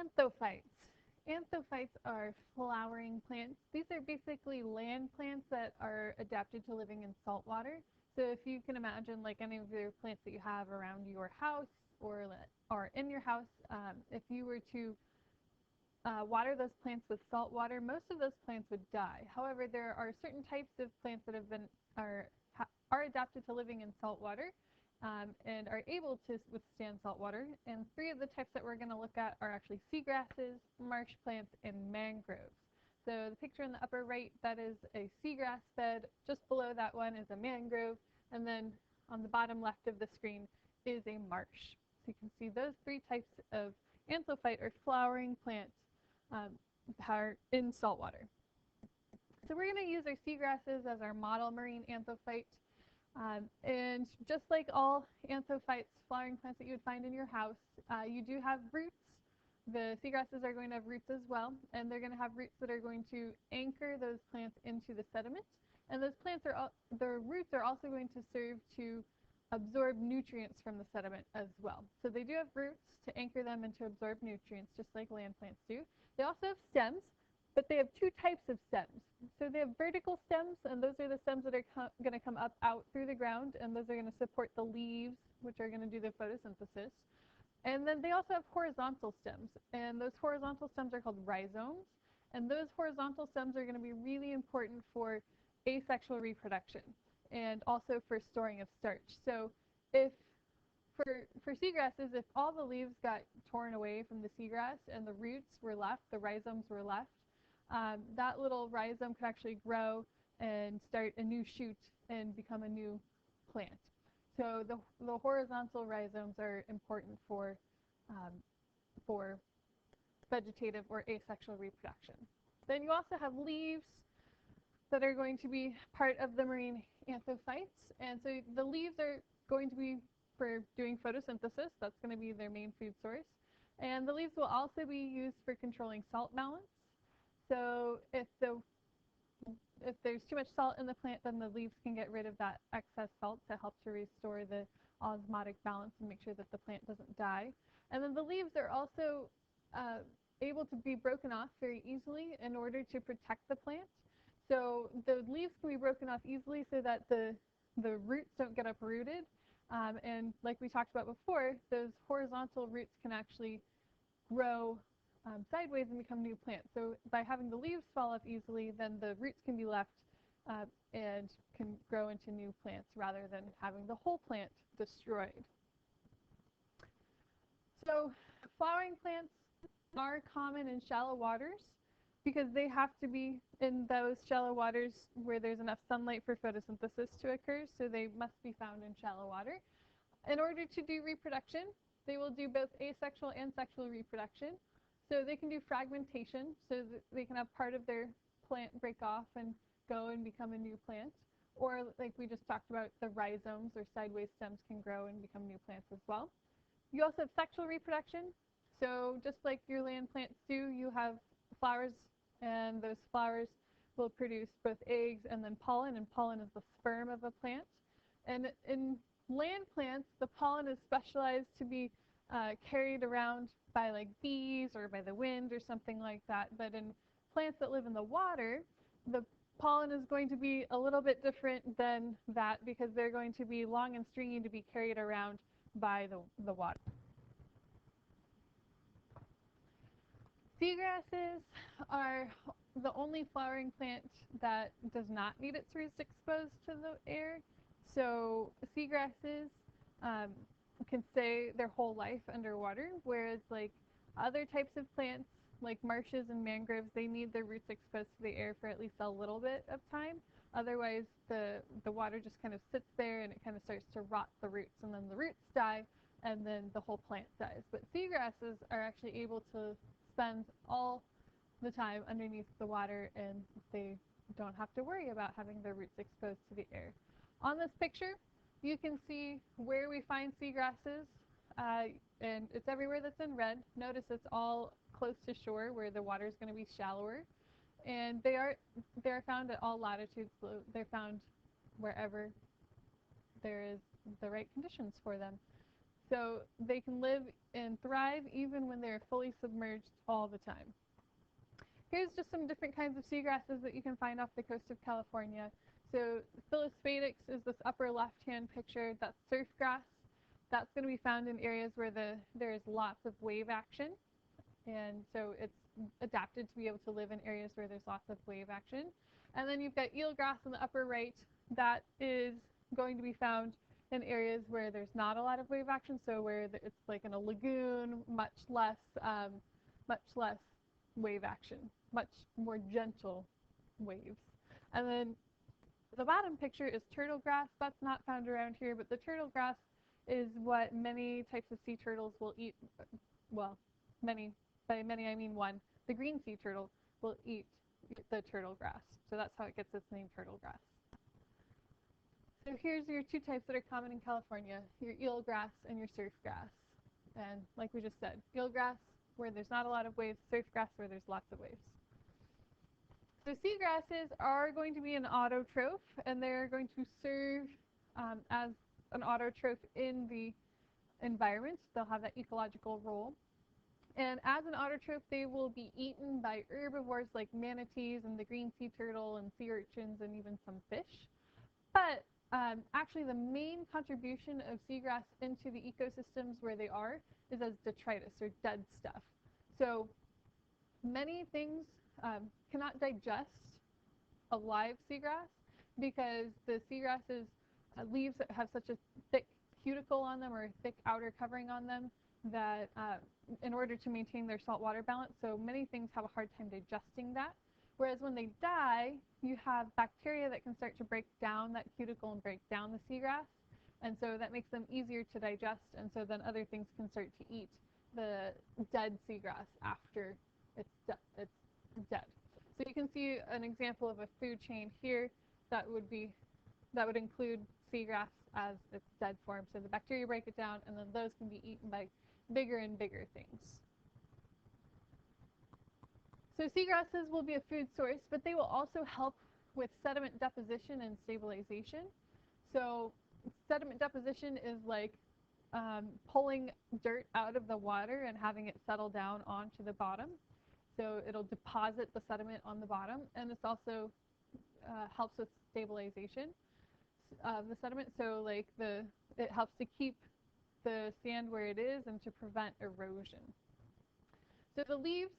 Anthophytes. Anthophytes are flowering plants. These are basically land plants that are adapted to living in salt water. So if you can imagine like any of your plants that you have around your house or in your house, if you were to water those plants with salt water, most of those plants would die. However, there are certain types of plants that are adapted to living in salt water and are able to withstand salt water. And three of the types that we're going to look at are actually seagrasses, marsh plants, and mangroves. So the picture in the upper right, that is a seagrass bed. Just below that one is a mangrove. And then on the bottom left of the screen is a marsh. So you can see those three types of anthophyte or flowering plants are in saltwater. So we're going to use our seagrasses as our model marine anthophyte. And just like all anthophytes, flowering plants that you would find in your house, you do have roots. The seagrasses are going to have roots as well, and they're going to have roots that are going to anchor those plants into the sediment. And those their roots are also going to serve to absorb nutrients from the sediment as well. So they do have roots to anchor them and to absorb nutrients, just like land plants do. They also have stems, but they have two types of stems. So they have vertical stems, and those are the stems that are going to come up out through the ground, and those are going to support the leaves, which are going to do the photosynthesis. And then they also have horizontal stems, and those horizontal stems are called rhizomes. And those horizontal stems are going to be really important for asexual reproduction and also for storing of starch. So if for seagrasses, if all the leaves got torn away from the seagrass and the roots were left, the rhizomes were left, that little rhizome could actually grow and start a new shoot and become a new plant. So the horizontal rhizomes are important for vegetative or asexual reproduction. Then you also have leaves that are going to be part of the marine anthophytes. And so the leaves are going to be for doing photosynthesis. That's going to be their main food source. And the leaves will also be used for controlling salt balance. So if there's too much salt in the plant, then the leaves can get rid of that excess salt to help to restore the osmotic balance and make sure that the plant doesn't die. And then the leaves are also able to be broken off very easily in order to protect the plant. So the leaves can be broken off easily so that the roots don't get uprooted. And like we talked about before, those horizontal roots can actually grow sideways and become new plants. So by having the leaves fall off easily, then the roots can be left and can grow into new plants rather than having the whole plant destroyed. So flowering plants are common in shallow waters because they have to be in those shallow waters where there's enough sunlight for photosynthesis to occur, so they must be found in shallow water. In order to do reproduction, they will do both asexual and sexual reproduction. So they can do fragmentation, so that they can have part of their plant break off and go and become a new plant. Or like we just talked about, the rhizomes or sideways stems can grow and become new plants as well. You also have sexual reproduction. So just like your land plants do, you have flowers, and those flowers will produce both eggs and then pollen, and pollen is the sperm of a plant. And in land plants, the pollen is specialized to be carried around by like bees or by the wind or something like that. But in plants that live in the water, the pollen is going to be a little bit different than that because they're going to be long and stringy to be carried around by the water. Seagrasses are the only flowering plant that does not need its roots exposed to the air. So seagrasses can stay their whole life underwater, whereas like other types of plants like marshes and mangroves, they need their roots exposed to the air for at least a little bit of time. Otherwise, the water just kind of sits there and it kind of starts to rot the roots, and then the roots die, and then the whole plant dies. But seagrasses are actually able to spend all the time underneath the water, and they don't have to worry about having their roots exposed to the air. On this picture, you can see where we find seagrasses, and it's everywhere that's in red. Notice it's all close to shore where the water is going to be shallower, and they're found at all latitudes. They're found wherever there is the right conditions for them. So they can live and thrive even when they're fully submerged all the time. Here's just some different kinds of seagrasses that you can find off the coast of California. So Philosphaedix is this upper left-hand picture. That's surf grass. That's going to be found in areas where there is lots of wave action. And so it's adapted to be able to live in areas where there's lots of wave action. And then you've got eelgrass in the upper right. That is going to be found in areas where there's not a lot of wave action, so where it's like in a lagoon, much less wave action, much more gentle waves. And then the bottom picture is turtle grass. That's not found around here, but the turtle grass is what many types of sea turtles will eat. Well, many, by many I mean one. The green sea turtle will eat the turtle grass. So that's how it gets its name, turtle grass. So here's your two types that are common in California, your eelgrass and your surf grass. And like we just said, eelgrass where there's not a lot of waves, surf grass where there's lots of waves. So seagrasses are going to be an autotroph, and they're going to serve as an autotroph in the environment. They'll have that ecological role. And as an autotroph, they will be eaten by herbivores like manatees and the green sea turtle and sea urchins and even some fish. But actually, the main contribution of seagrass into the ecosystems where they are is as detritus or dead stuff. So many things cannot digest a live seagrass because the seagrasses leaves have such a thick cuticle on them or a thick outer covering on them that in order to maintain their saltwater balance, so many things have a hard time digesting that. Whereas when they die, you have bacteria that can start to break down that cuticle and break down the seagrass. And so that makes them easier to digest. And so then other things can start to eat the dead seagrass after it's dead. So you can see an example of a food chain here that would include seagrass as its dead form. So the bacteria break it down, and then those can be eaten by bigger and bigger things. So seagrasses will be a food source, but they will also help with sediment deposition and stabilization. So sediment deposition is like pulling dirt out of the water and having it settle down onto the bottom. So it'll deposit the sediment on the bottom, and it's also helps with stabilization of the sediment. So like it helps to keep the sand where it is and to prevent erosion. So the leaves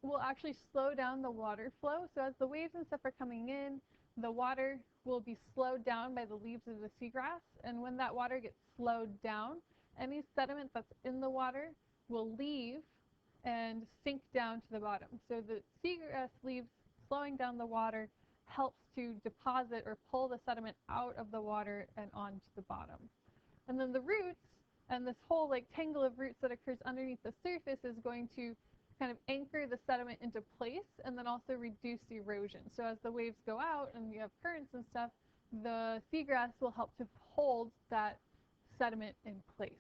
will actually slow down the water flow. So as the waves and stuff are coming in, the water will be slowed down by the leaves of the seagrass. And when that water gets slowed down, any sediment that's in the water will leave and sink down to the bottom. So the seagrass leaves slowing down the water helps to deposit or pull the sediment out of the water and onto the bottom. And then the roots and this whole like tangle of roots that occurs underneath the surface is going to kind of anchor the sediment into place and then also reduce erosion. So as the waves go out and you have currents and stuff, the seagrass will help to hold that sediment in place.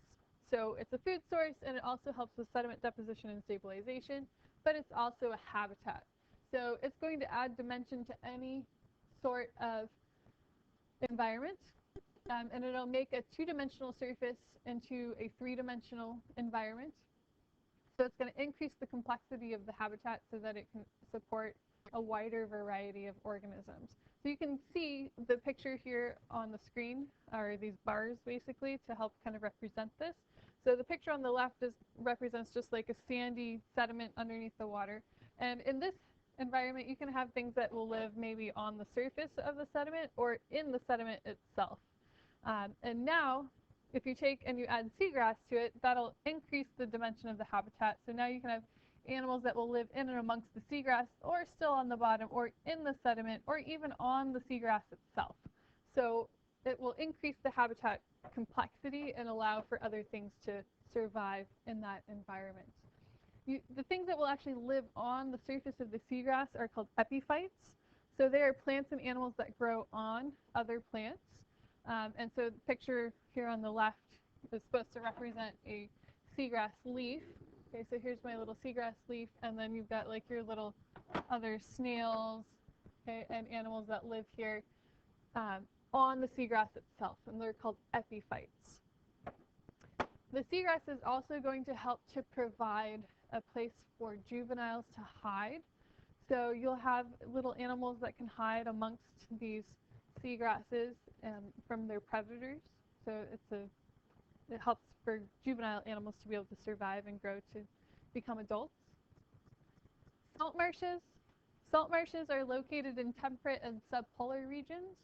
So it's a food source, and it also helps with sediment deposition and stabilization, but it's also a habitat. So it's going to add dimension to any sort of environment, and it'll make a two-dimensional surface into a three-dimensional environment. So it's going to increase the complexity of the habitat so that it can support a wider variety of organisms. So you can see the picture here on the screen are these bars basically to help kind of represent this. So the picture on the left represents just like a sandy sediment underneath the water. And in this environment, you can have things that will live maybe on the surface of the sediment or in the sediment itself. And now, if you take and you add seagrass to it, that'll increase the dimension of the habitat. So now you can have animals that will live in and amongst the seagrass or still on the bottom or in the sediment or even on the seagrass itself. So it will increase the habitat complexity and allow for other things to survive in that environment. The things that will actually live on the surface of the seagrass are called epiphytes. So they are plants and animals that grow on other plants. And so the picture here on the left is supposed to represent a seagrass leaf. Okay, so here's my little seagrass leaf, and then you've got like your little other snails, okay, and animals that live here on the seagrass itself, and they're called epiphytes. The seagrass is also going to help to provide a place for juveniles to hide. So you'll have little animals that can hide amongst these seagrasses from their predators. So it helps for juvenile animals to be able to survive and grow to become adults. Salt marshes. Salt marshes are located in temperate and subpolar regions.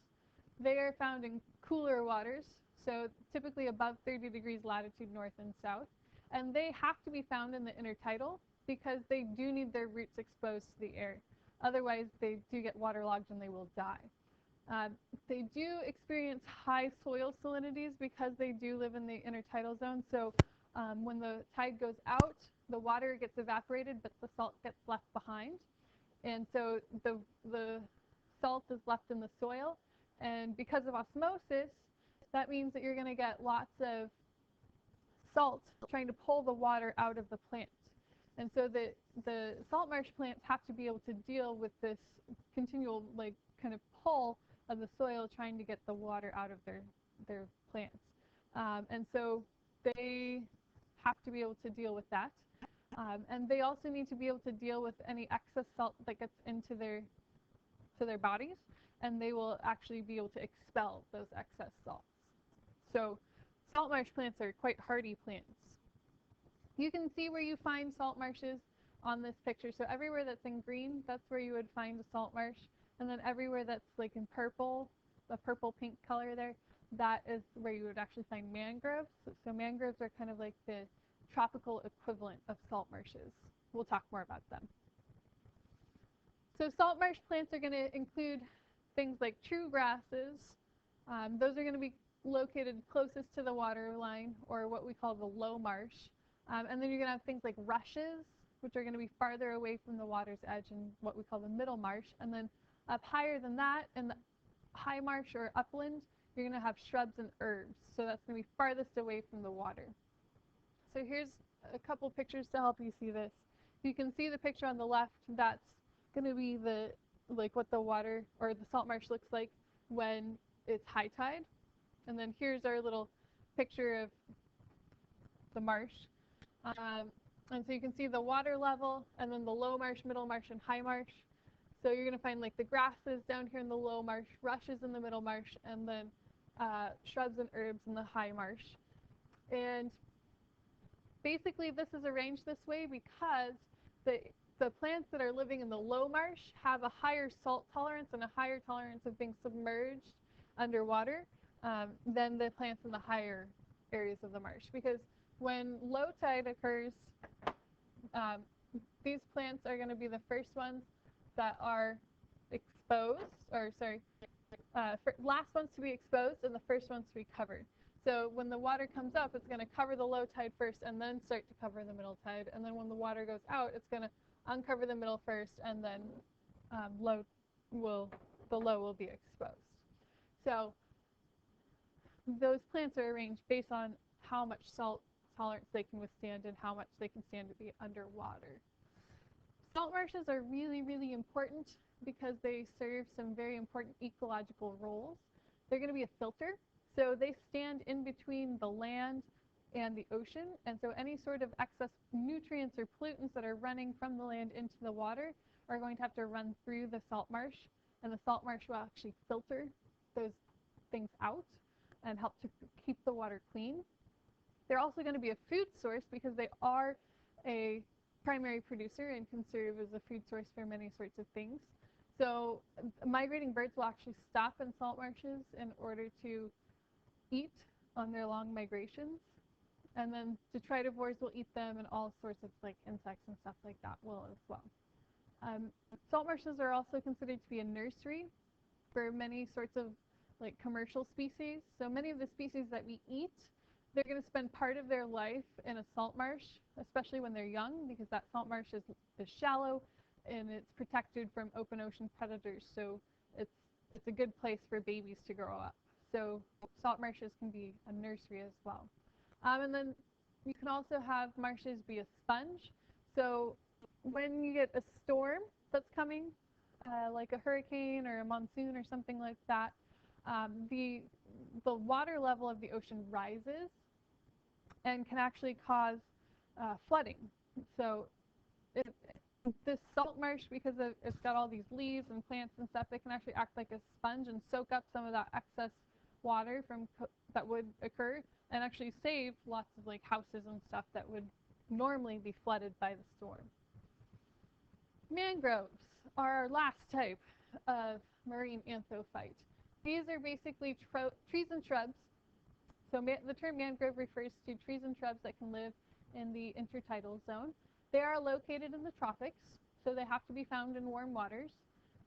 They are found in cooler waters, so typically above 30 degrees latitude north and south. And they have to be found in the intertidal because they do need their roots exposed to the air. Otherwise, they do get waterlogged and they will die. They do experience high soil salinities because they do live in the intertidal zone. So when the tide goes out, the water gets evaporated, but the salt gets left behind. And so the salt is left in the soil. And because of osmosis, that means that you're going to get lots of salt trying to pull the water out of the plant. And so the salt marsh plants have to be able to deal with this continual kind of pull of the soil trying to get the water out of their plants. And so they have to be able to deal with that. And they also need to be able to deal with any excess salt that gets into their bodies, and they will actually be able to expel those excess salts. So salt marsh plants are quite hardy plants. You can see where you find salt marshes on this picture. So everywhere that's in green, that's where you would find a salt marsh. And then everywhere that's like in purple, the purple-pink color there, that is where you would actually find mangroves. So mangroves are kind of like the tropical equivalent of salt marshes. We'll talk more about them. So salt marsh plants are going to include things like true grasses. Those are going to be located closest to the water line, or what we call the low marsh. And then you're going to have things like rushes, which are going to be farther away from the water's edge in what we call the middle marsh. And then up higher than that, in the high marsh or upland, you're going to have shrubs and herbs. So that's going to be farthest away from the water. So here's a couple pictures to help you see this. You can see the picture on the left. That's going to be what the water or the salt marsh looks like when it's high tide. And then here's our little picture of the marsh. And so you can see the water level, and then the low marsh, middle marsh, and high marsh. So you're going to find like the grasses down here in the low marsh, rushes in the middle marsh, and then shrubs and herbs in the high marsh. And basically this is arranged this way because the plants that are living in the low marsh have a higher salt tolerance and a higher tolerance of being submerged underwater than the plants in the higher areas of the marsh. Because when low tide occurs, these plants are going to be the first ones that are exposed, or sorry, last ones to be exposed and the first ones to be covered. So when the water comes up, it's going to cover the low tide first and then start to cover the middle tide. And then when the water goes out, it's going to uncover the middle first, and then the low will be exposed. So those plants are arranged based on how much salt tolerance they can withstand and how much they can stand to be underwater. Salt marshes are really, really important because they serve some very important ecological roles. They're going to be a filter. So they stand in between the land and the ocean. And so any sort of excess nutrients or pollutants that are running from the land into the water are going to have to run through the salt marsh. And the salt marsh will actually filter those things out and help to keep the water clean. They're also going to be a food source because they are a primary producer and can serve as a food source for many sorts of things. So migrating birds will actually stop in salt marshes in order to eat on their long migrations. And then detritivores will eat them, and all sorts of insects and stuff like that will as well. Salt marshes are also considered to be a nursery for many sorts of commercial species. So many of the species that we eat, they're going to spend part of their life in a salt marsh, especially when they're young, because that salt marsh is shallow and it's protected from open ocean predators. So it's a good place for babies to grow up. So salt marshes can be a nursery as well. And then you can also have marshes be a sponge. So when you get a storm that's coming, like a hurricane or a monsoon or something like that, the water level of the ocean rises. and can actually cause flooding. So it, this salt marsh, because it's got all these leaves and plants and stuff, it can actually act like a sponge and soak up some of that excess water that would occur, and actually save lots of like houses and stuff that would normally be flooded by the storm. Mangroves are our last type of marine anthophyte. These are basically trees and shrubs. So the term mangrove refers to trees and shrubs that can live in the intertidal zone. They are located in the tropics, so they have to be found in warm waters,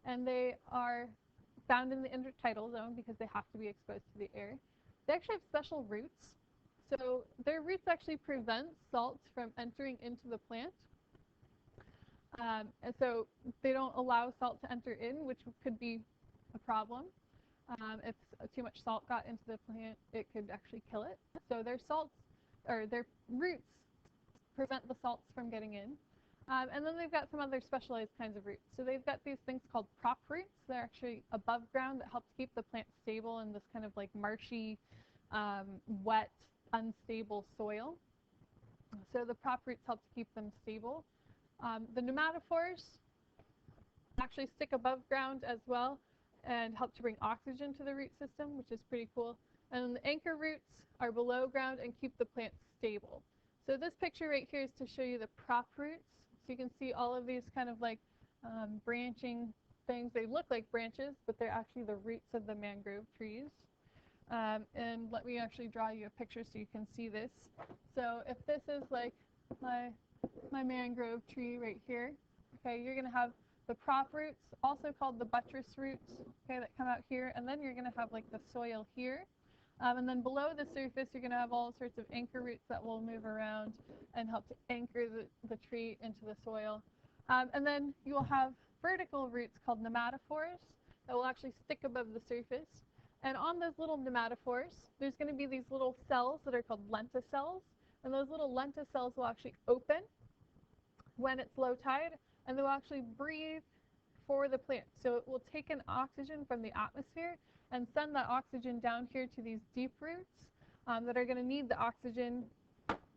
and they are found in the intertidal zone because they have to be exposed to the air. They actually have special roots. So their roots actually prevent salt from entering into the plant. And so they don't allow salt to enter in, which could be a problem. If too much salt got into the plant, it could actually kill it. So their roots prevent the salts from getting in. And then they've got some other specialized kinds of roots. So they've got these things called prop roots. They're actually above ground that help keep the plant stable in this kind of like marshy, wet, unstable soil. So the prop roots help to keep them stable. The pneumatophores actually stick above ground as well and help to bring oxygen to the root system, which is pretty cool. And the anchor roots are below ground and keep the plant stable. So this picture right here is to show you the prop roots. So you can see all of these kind of like branching things. They look like branches, but they're actually the roots of the mangrove trees. And let me actually draw you a picture so you can see this. So if this is like my mangrove tree right here, okay, you're going to have the prop roots, also called the buttress roots, okay, that come out here, and then you're going to have like the soil here. And then below the surface, you're going to have all sorts of anchor roots that will move around and help to anchor the tree into the soil. And then you will have vertical roots called pneumatophores that will actually stick above the surface. And on those little pneumatophores, there's going to be these little cells that are called lenticels. And those little lenticels will actually open when it's low tide, and they'll actually breathe for the plant. So it will take in oxygen from the atmosphere and send that oxygen down here to these deep roots that are going to need the oxygen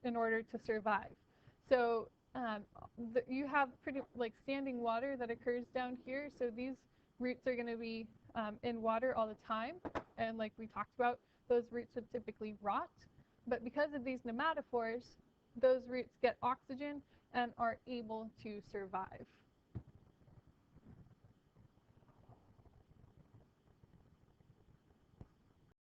in order to survive. So you have pretty like standing water that occurs down here. So these roots are going to be in water all the time. And like we talked about, those roots would typically rot. But because of these pneumatophores, those roots get oxygen and are able to survive.